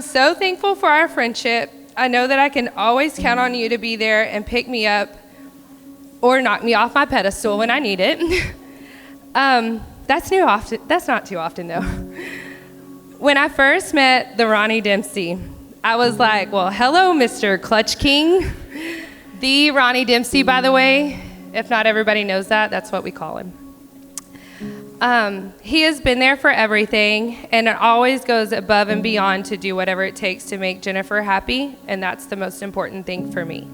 so thankful for our friendship. I know that I can always count on you to be there and pick me up or knock me off my pedestal when I need it. That's not too often, though. When I first met the Ronnie Dempsey, I was like, well, hello, Mr. Clutch King. The Ronnie Dempsey, by the way. If not everybody knows that, that's what we call him. He has been there for everything, and it always goes above and beyond to do whatever it takes to make Jennifer happy, and that's the most important thing for me.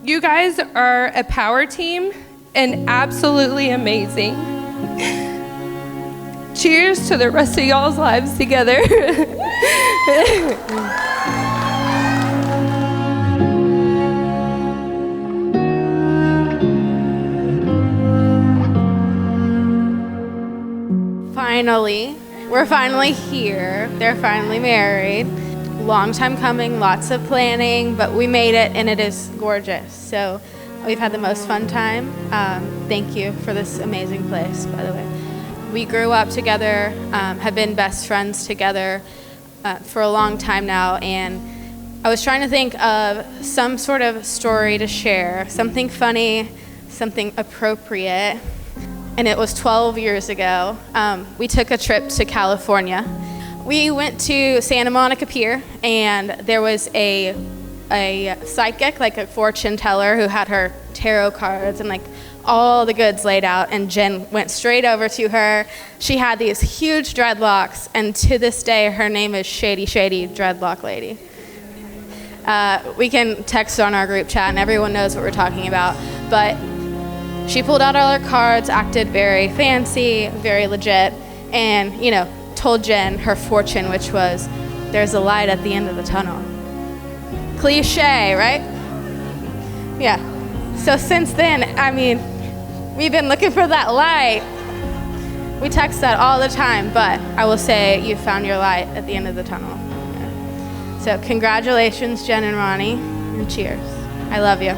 You guys are a power team and absolutely amazing. Cheers to the rest of y'all's lives together. Finally, we're finally here. They're finally married. Long time coming, lots of planning, but we made it and it is gorgeous. So we've had the most fun time. Thank you for this amazing place, by the way. We grew up together, have been best friends together for a long time now, and I was trying to think of some sort of story to share, something funny, something appropriate. And it was 12 years ago. We took a trip to California. We went to Santa Monica Pier, and there was a psychic, like a fortune teller, who had her tarot cards and like all the goods laid out, and Jen went straight over to her. She had these huge dreadlocks, and to this day, her name is Shady Dreadlock Lady. We can text on our group chat, and everyone knows what we're talking about, but she pulled out all her cards, acted very fancy, very legit, and, told Jen her fortune, which was, there's a light at the end of the tunnel. Cliche, right? Yeah. So since then, we've been looking for that light. We text that all the time, but I will say you found your light at the end of the tunnel. Yeah. So congratulations, Jen and Ronnie, and cheers. I love you.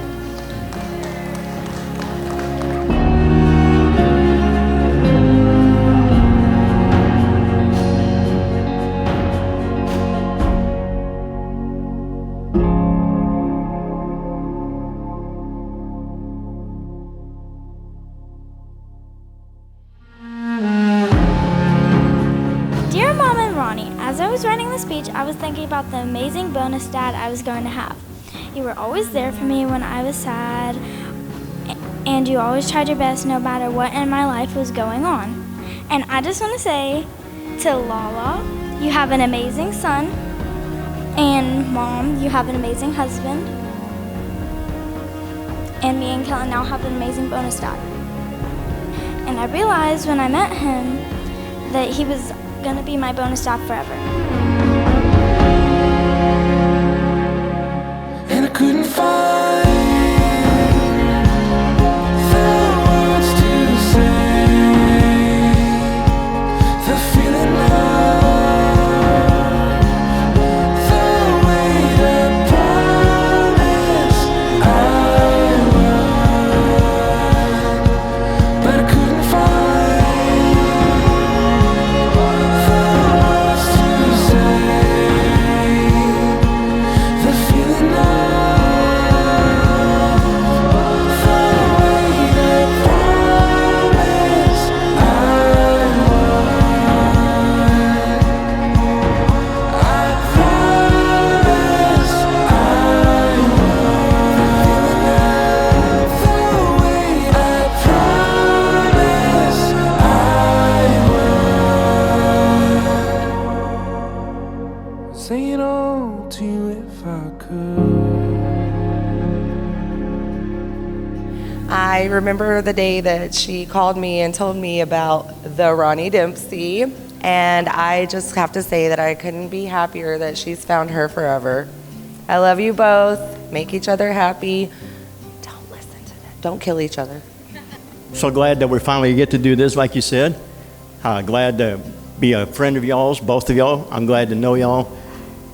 As I was writing the speech, I was thinking about the amazing bonus dad I was going to have. You were always there for me when I was sad, and you always tried your best no matter what in my life was going on. And I just want to say to Lala, you have an amazing son, and Mom, you have an amazing husband, and me and Kellen now have an amazing bonus dad. And I realized when I met him that he was going to be my bonus dad forever. And I couldn't find the words to say, the feeling of the way that promise I would, but I couldn't find words to say, the feeling of say it all to you if I could. I remember the day that she called me and told me about the Ronnie Dempsey, and I just have to say that I couldn't be happier that she's found her forever. I love you both. Make each other happy. Don't listen to them. Don't kill each other. So glad that we finally get to do this, like you said. Glad to be a friend of y'all's, both of y'all. I'm glad to know y'all.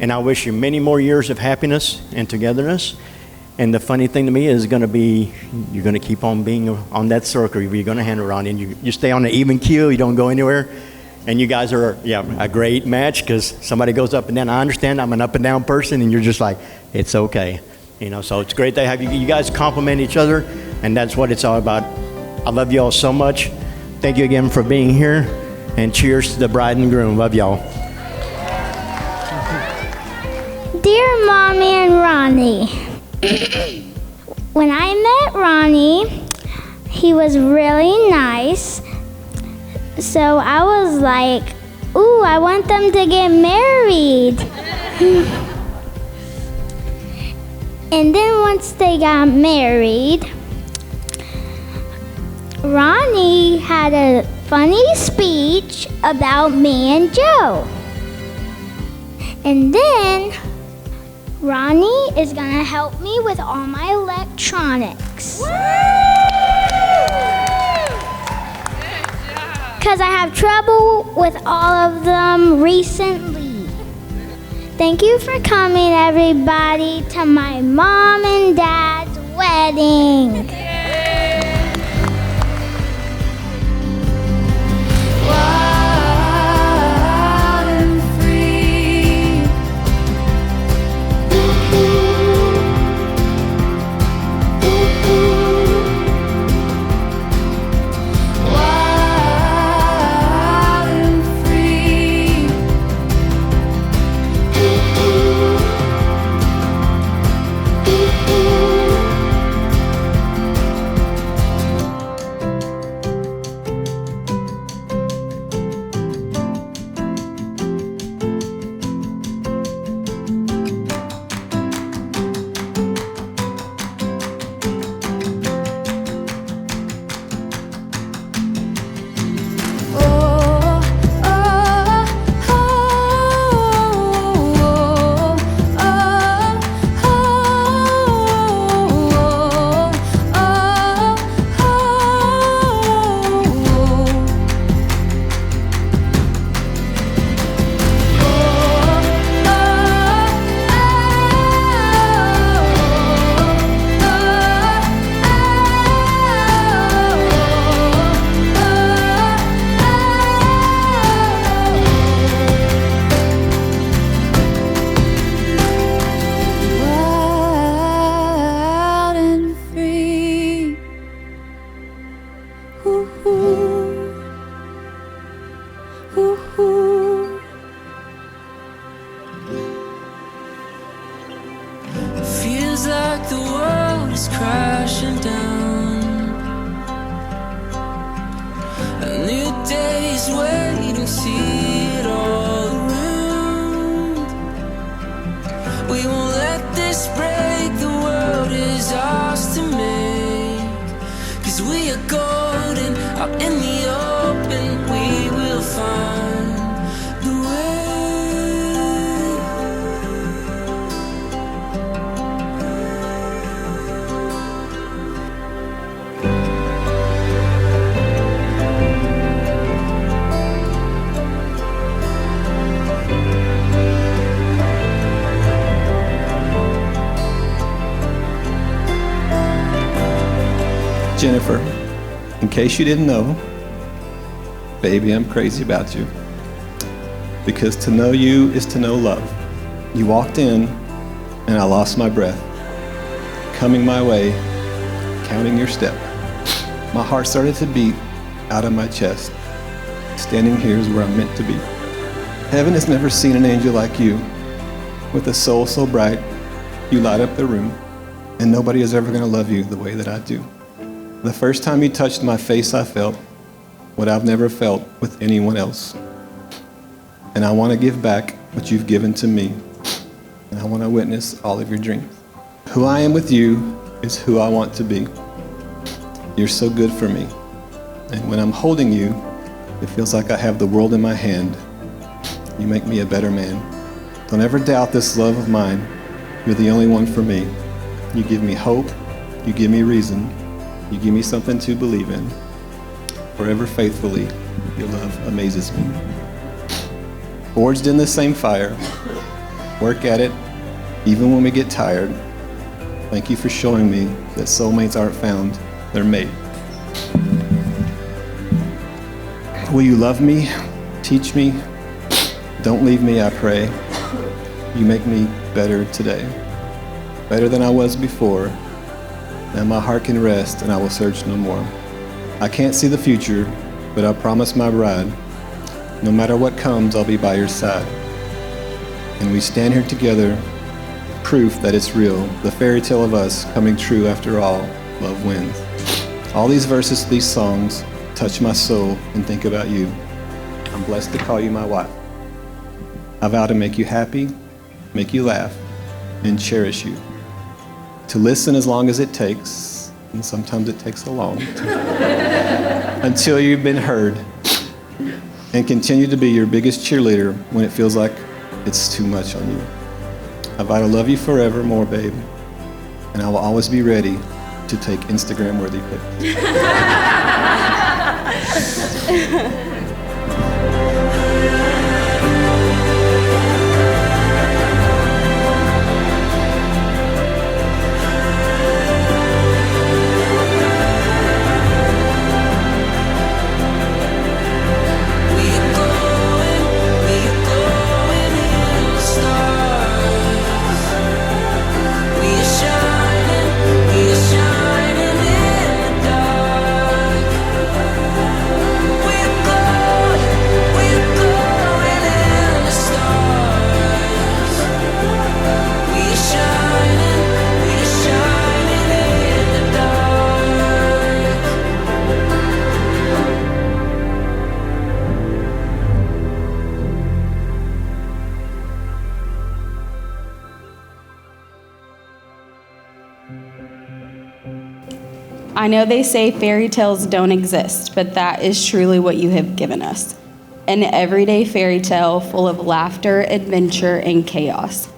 And I wish you many more years of happiness and togetherness. And the funny thing to me is going to be, you're going to keep on being on that circle. You're going to hang around, and you stay on the even keel. You don't go anywhere. And you guys are, a great match because somebody goes up and down. I understand I'm an up and down person, and you're just like, it's okay. So it's great to have you. You guys complement each other, and that's what it's all about. I love you all so much. Thank you again for being here, and cheers to the bride and groom. Love y'all. Dear Mommy and Ronnie, when I met Ronnie, he was really nice. So I was like, ooh, I want them to get married. And then once they got married, Ronnie had a funny speech about me and Joe. And then Ronnie is gonna help me with all my electronics. Because I have trouble with all of them recently. Thank you for coming, everybody, to my mom and dad's wedding. Feels like the world is crashing down. A new day is waiting, see it all around. We won't let this break, the world is ours to make. 'Cause we are golden, out in the open, we will find the way. Jennifer, in case you didn't know, baby, I'm crazy about you. Because to know you is to know love. You walked in, and I lost my breath. Coming my way, counting your step. My heart started to beat out of my chest. Standing here is where I'm meant to be. Heaven has never seen an angel like you. With a soul so bright, you light up the room, and nobody is ever gonna love you the way that I do. The first time you touched my face, I felt what I've never felt with anyone else. And I want to give back what you've given to me. And I want to witness all of your dreams. Who I am with you is who I want to be. You're so good for me. And when I'm holding you, it feels like I have the world in my hand. You make me a better man. Don't ever doubt this love of mine. You're the only one for me. You give me hope. You give me reason. You give me something to believe in. Forever faithfully, your love amazes me. Forged in the same fire, work at it, even when we get tired. Thank you for showing me that soulmates aren't found, they're made. Will you love me Teach me. Don't leave me, I pray. You make me better today. Better than I was before. Now my heart can rest and I will search no more. I can't see the future, but I promise my bride, no matter what comes, I'll be by your side. And we stand here together, proof that it's real, the fairy tale of us coming true after all, love wins. All these verses, these songs, touch my soul and think about you. I'm blessed to call you my wife. I vow to make you happy, make you laugh, and cherish you. To listen as long as it takes, and sometimes it takes a long time, until you've been heard, and continue to be your biggest cheerleader when it feels like it's too much on you. I vow to love you forevermore, babe, and I will always be ready to take Instagram-worthy pictures. I know they say fairy tales don't exist, but that is truly what you have given us. An everyday fairy tale full of laughter, adventure, and chaos.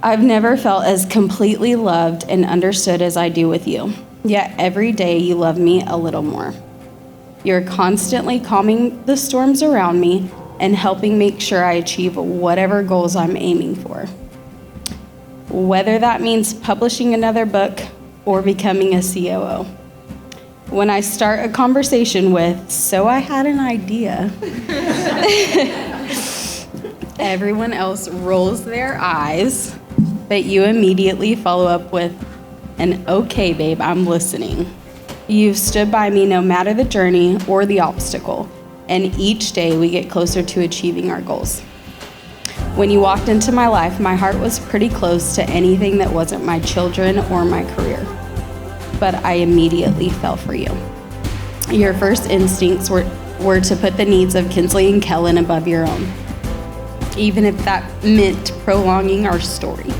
I've never felt as completely loved and understood as I do with you, yet every day you love me a little more. You're constantly calming the storms around me and helping make sure I achieve whatever goals I'm aiming for. Whether that means publishing another book or becoming a COO. When I start a conversation with, "So I had an idea," everyone else rolls their eyes, but you immediately follow up with an "Okay, babe, I'm listening." You've stood by me no matter the journey or the obstacle, and each day we get closer to achieving our goals. When you walked into my life, my heart was pretty close to anything that wasn't my children or my career. But I immediately fell for you. Your first instincts were to put the needs of Kinsley and Kellen above your own, even if that meant prolonging our story.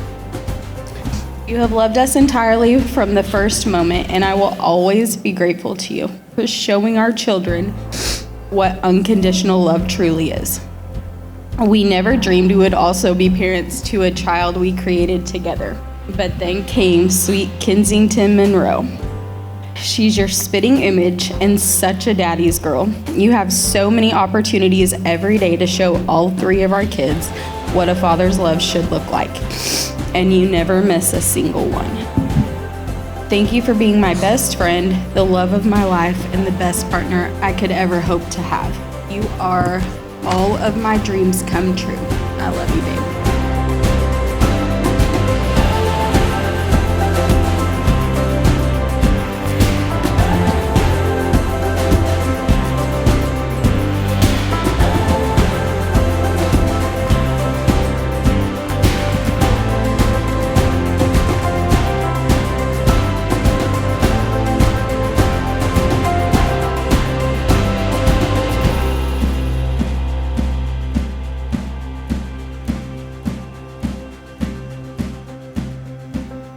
You have loved us entirely from the first moment, and I will always be grateful to you for showing our children what unconditional love truly is. We never dreamed we would also be parents to a child we created together. But then came sweet Kensington Monroe. She's your spitting image and such a daddy's girl. You have so many opportunities every day to show all three of our kids what a father's love should look like. And you never miss a single one. Thank you for being my best friend, the love of my life, and the best partner I could ever hope to have. You are all of my dreams come true. I love you, babe.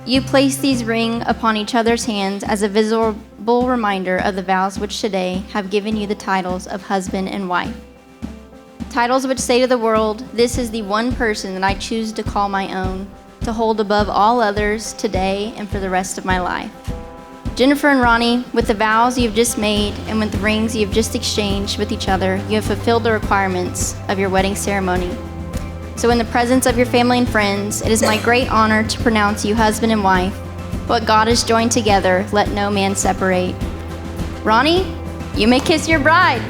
You place these rings upon each other's hands as a visible reminder of the vows which today have given you the titles of husband and wife. Titles which say to the world, this is the one person that I choose to call my own, to hold above all others today and for the rest of my life. Jennifer and Ronnie, with the vows you've just made and with the rings you've just exchanged with each other, you have fulfilled the requirements of your wedding ceremony. So in the presence of your family and friends, it is my great honor to pronounce you husband and wife. What God has joined together, let no man separate. Ronnie, you may kiss your bride.